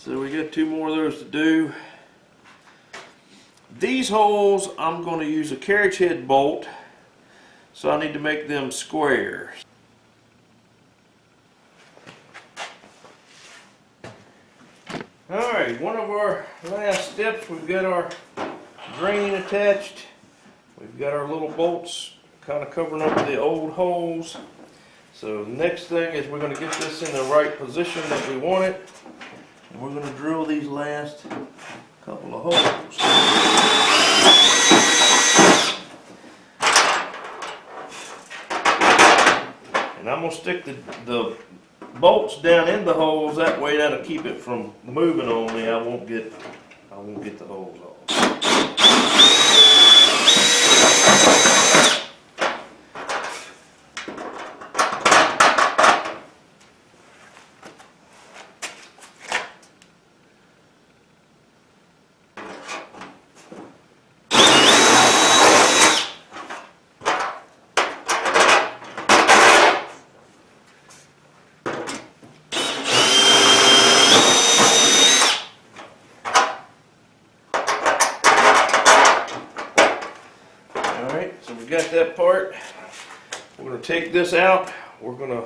So we got 2 more of those to do. These holes, I'm going to use a carriage head bolt, so I need to make them square. Alright, one of our last steps, we've got our drain attached. We've got our little bolts kind of covering up the old holes. So the next thing is we're going to get this in the right position that we want it. And we're going to drill these last couple of holes. And I'm going to stick the bolts down in the holes, that way that'll keep it from moving on me. I won't get the holes off. Got that part. We're going to take this out. We're going to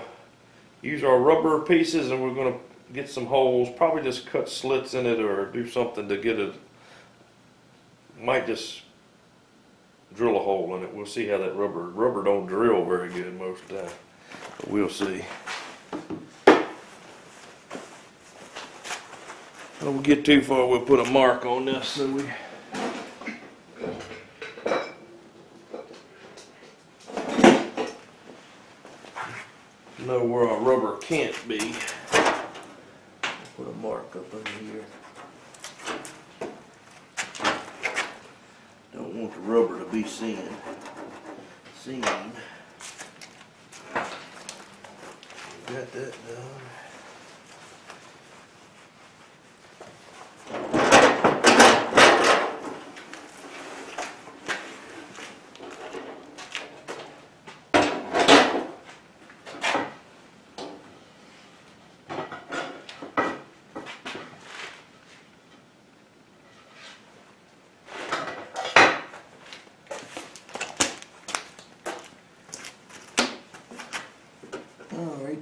use our rubber pieces and we're going to get some holes. Probably just cut slits in it or do something to get it. Might just drill a hole in it. We'll see how that rubber don't drill very good most of the time. But we'll see. Don't get too far, we'll put a mark on this so we know where our rubber can't be. Put a mark up in here. Don't want the rubber to be seen. Got that done. Alright.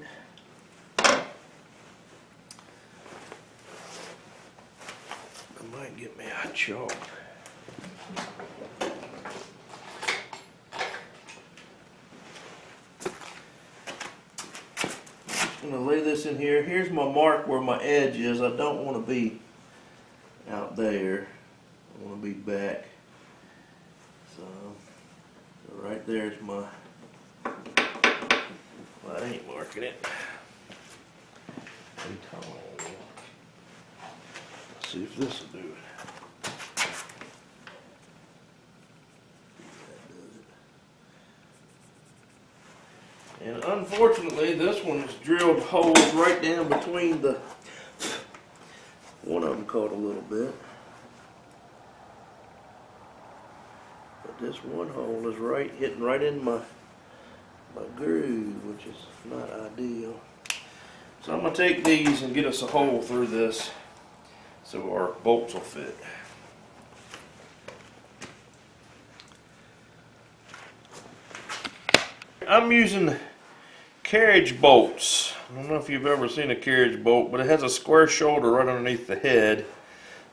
I might get me a chalk. I'm going to lay this in here. Here's my mark where my edge is. I don't want to be out there. I want to be back. So right there's my, well, I ain't marking it. Let's see if this will do it. And unfortunately, this one's drilled holes right down between the, one of them caught a little bit. But this one hole is right, hitting right in my groove, which is not ideal. So I'm going to take these and get us a hole through this so our bolts will fit. I'm using carriage bolts. I don't know if you've ever seen a carriage bolt, but it has a square shoulder right underneath the head.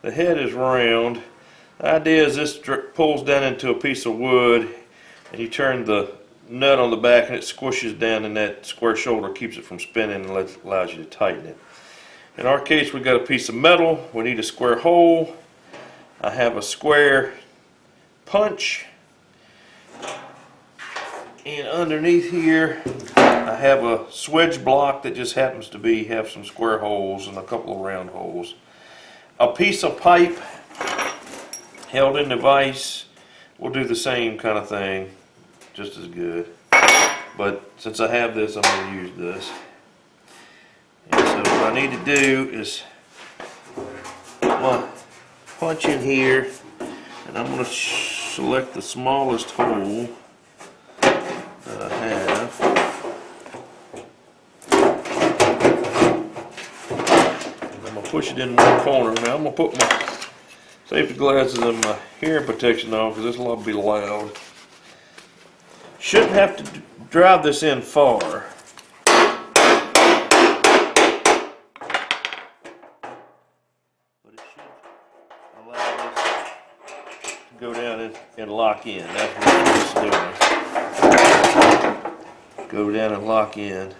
The head is round. The idea is this pulls down into a piece of wood and you turn the nut on the back and it squishes down, and that square shoulder keeps it from spinning and allows you to tighten it. In our case, we got a piece of metal. We need a square hole. I have a square punch. And underneath here, I have a swedge block that just happens to have some square holes and a couple of round holes. A piece of pipe held in the vise will do the same kind of thing, just as good. But since I have this, I'm going to use this. And so what I need to do is punch in here, and I'm going to select the smallest hole that I have. I'm going to push it in one corner. Now I'm going to put my safety glasses and my hearing protection on because this will be loud. Shouldn't have to drive this in far. But it should allow this to go down and lock in. That's what it's doing. Go down and lock in,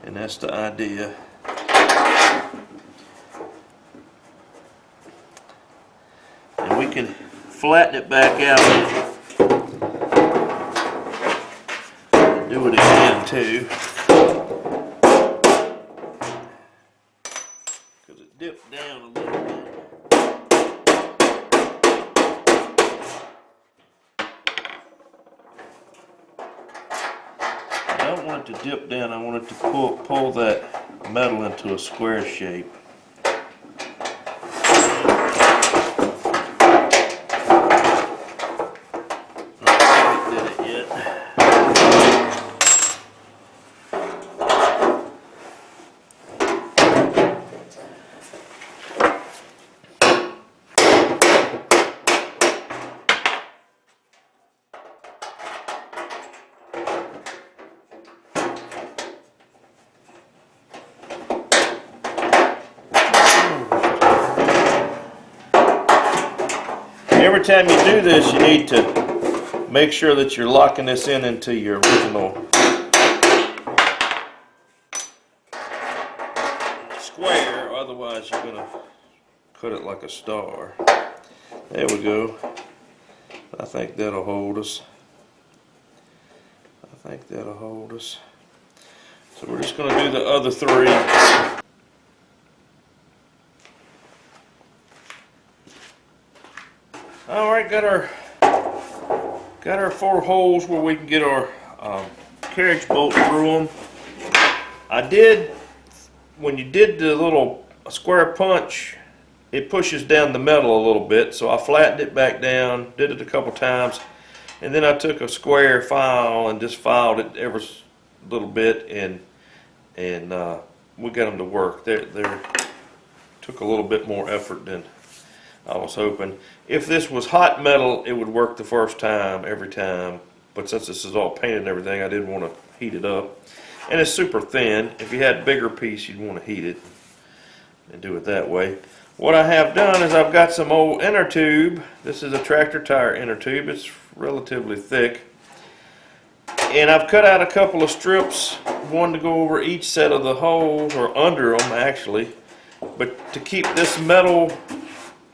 and that's the idea. And we can flatten it back out and do it again too, because it dipped down a little bit. I don't want it to dip down, I want it to pull that metal into a square shape. Not quite did it yet. Every time you do this, you need to make sure that you're locking this in into your original square, otherwise you're going to cut it like a star. There we go. I think that'll hold us. I think that'll hold us. So we're just going to do the other three. Alright, got our 4 holes where we can get our carriage bolt through them. I did, when you did the little square punch, it pushes down the metal a little bit, so I flattened it back down, did it a couple times, and then I took a square file and just filed it every little bit, and we got them to work. They took a little bit more effort than I was hoping. If this was hot metal, it would work the first time, every time, but since this is all painted and everything, I didn't want to heat it up. And it's super thin. If you had a bigger piece, you'd want to heat it and do it that way. What I have done is I've got some old inner tube. This is a tractor tire inner tube. It's relatively thick. And I've cut out a couple of strips, one to go over each set of the holes, or under them actually, but to keep this metal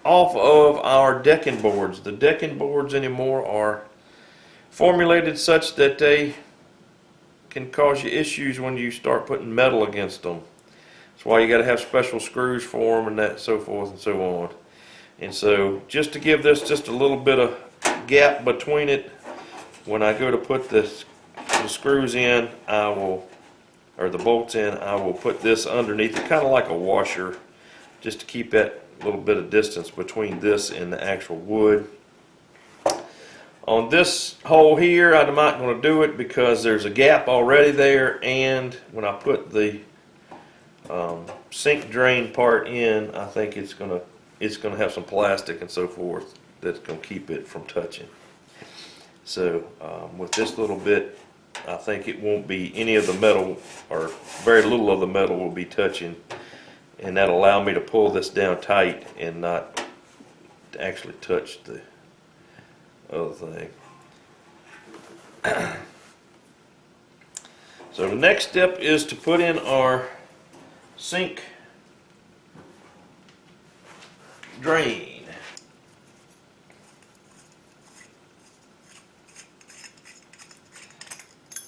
off of our decking boards. The decking boards anymore are formulated such that they can cause you issues when you start putting metal against them. That's why you got to have special screws for them and that, so forth and so on. And so just to give this just a little bit of gap between it, when I go to put the screws in, or the bolts in, I will put this underneath it, kind of like a washer, just to keep that little bit of distance between this and the actual wood. On this hole here, I'm not going to do it because there's a gap already there, and when I put the sink drain part in, I think it's going to have some plastic and so forth that's going to keep it from touching. So with this little bit, I think it won't be any of the metal, or very little of the metal will be touching, and that'll allow me to pull this down tight and not actually touch the other thing. So the next step is to put in our sink drain.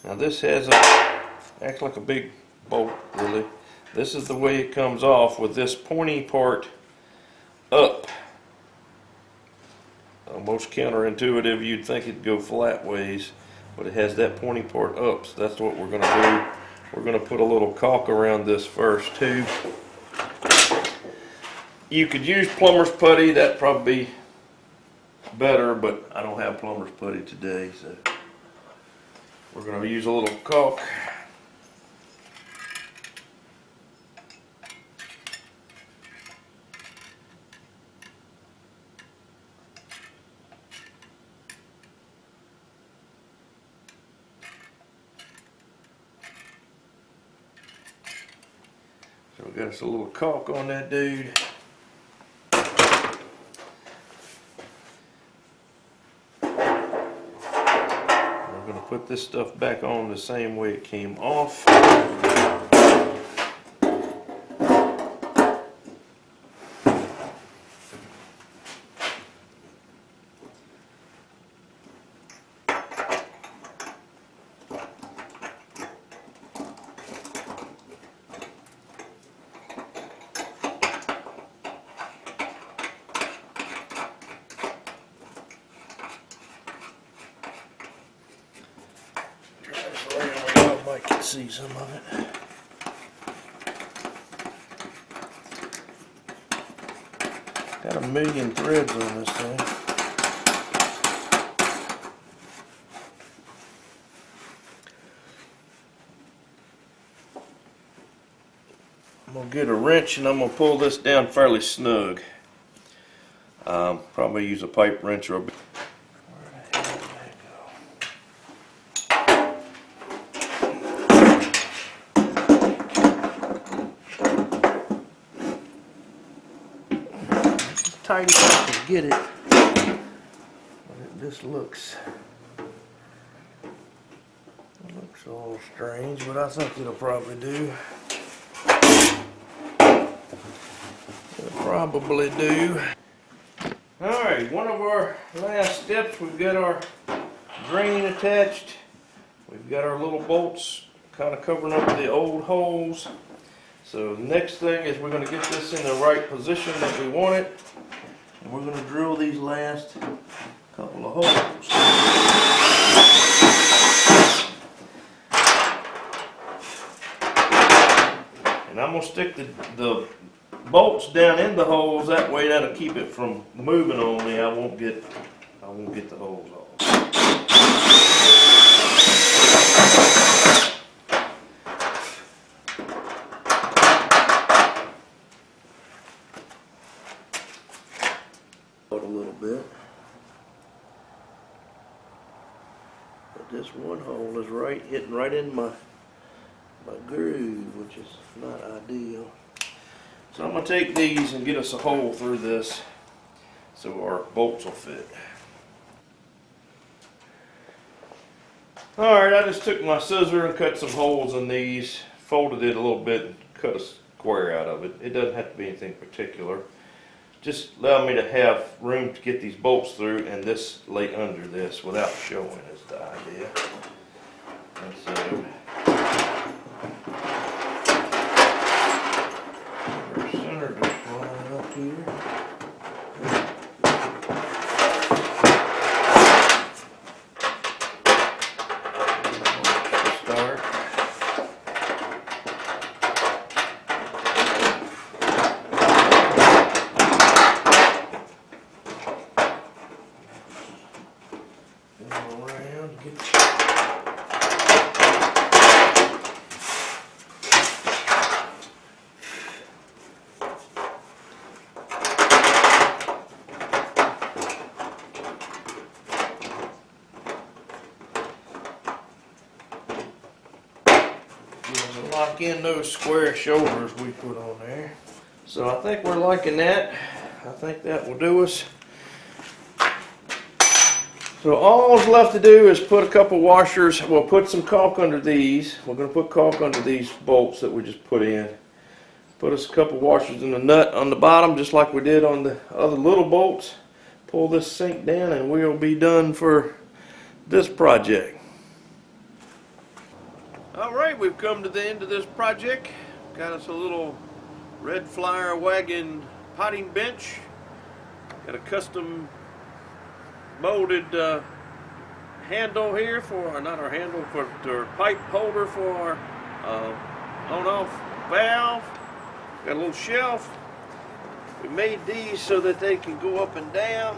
Now this acts like a big bolt, really. This is the way it comes off, with this pointy part up. Most counterintuitive, you'd think it'd go flat ways, but it has that pointy part up, so that's what we're going to do. We're going to put a little caulk around this first too. You could use plumber's putty, that'd probably be better, but I don't have plumber's putty today, so we're going to use a little caulk. So we got us a little caulk on that dude. We're going to put this stuff back on the same way it came off. I can see some of it. Got a million threads on this thing. I'm going to get a wrench and I'm going to pull this down fairly snug. Probably use a pipe wrench or a... Tight as I can get it. this looks a little strange, but I think it'll probably do. It'll probably do. Alright, one of our last steps, we've got our drain attached. We've got our little bolts kind of covering up the old holes. So the next thing is we're going to get this in the right position that we want it. And we're going to drill these last couple of holes. And I'm going to stick the bolts down in the holes, that way that'll keep it from moving on me. I won't get the holes off. A little bit. But this one hole is hitting right in my groove, which is not ideal. So I'm going to take these and get us a hole through this so our bolts will fit. Alright, I just took my scissor and cut some holes in these, folded it a little bit and cut a square out of it. It doesn't have to be anything particular. Just allow me to have room to get these bolts through and this lay under this without showing is the idea. And so we're centered this line up here. Start. Lock in those square shoulders we put on there. So I think we're liking that. I think that will do us. So all's left to do is put a couple washers. We'll put some caulk under these. We're going to put caulk under these bolts that we just put in. Put us a couple washers in the nut on the bottom, just like we did on the other little bolts. Pull this sink down and we'll be done for this project. Alright, we've come to the end of this project. Got us a little red flyer wagon potting bench. Got a custom molded handle here for, not our handle, for our pipe holder for our on-off valve. Got a little shelf. We made these so that they can go up and down.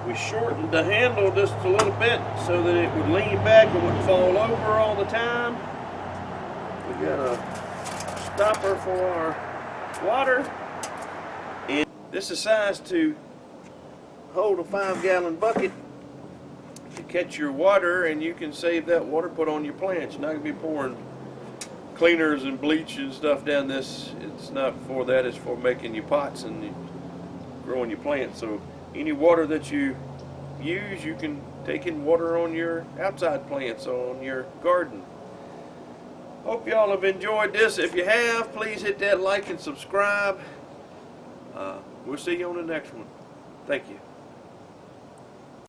We shortened the handle just a little bit so that it would lean back and wouldn't fall over all the time. We got a stopper for our water. And this is sized to hold a 5-gallon bucket to catch your water, and you can save that water, put on your plants. You're not going to be pouring cleaners and bleach and stuff down this. It's not for that, it's for making your pots and growing your plants. So any water that you use, you can take in water on your outside plants, on your garden. Hope y'all have enjoyed this. If you have, please hit that like and subscribe. We'll see you on the next one. Thank you.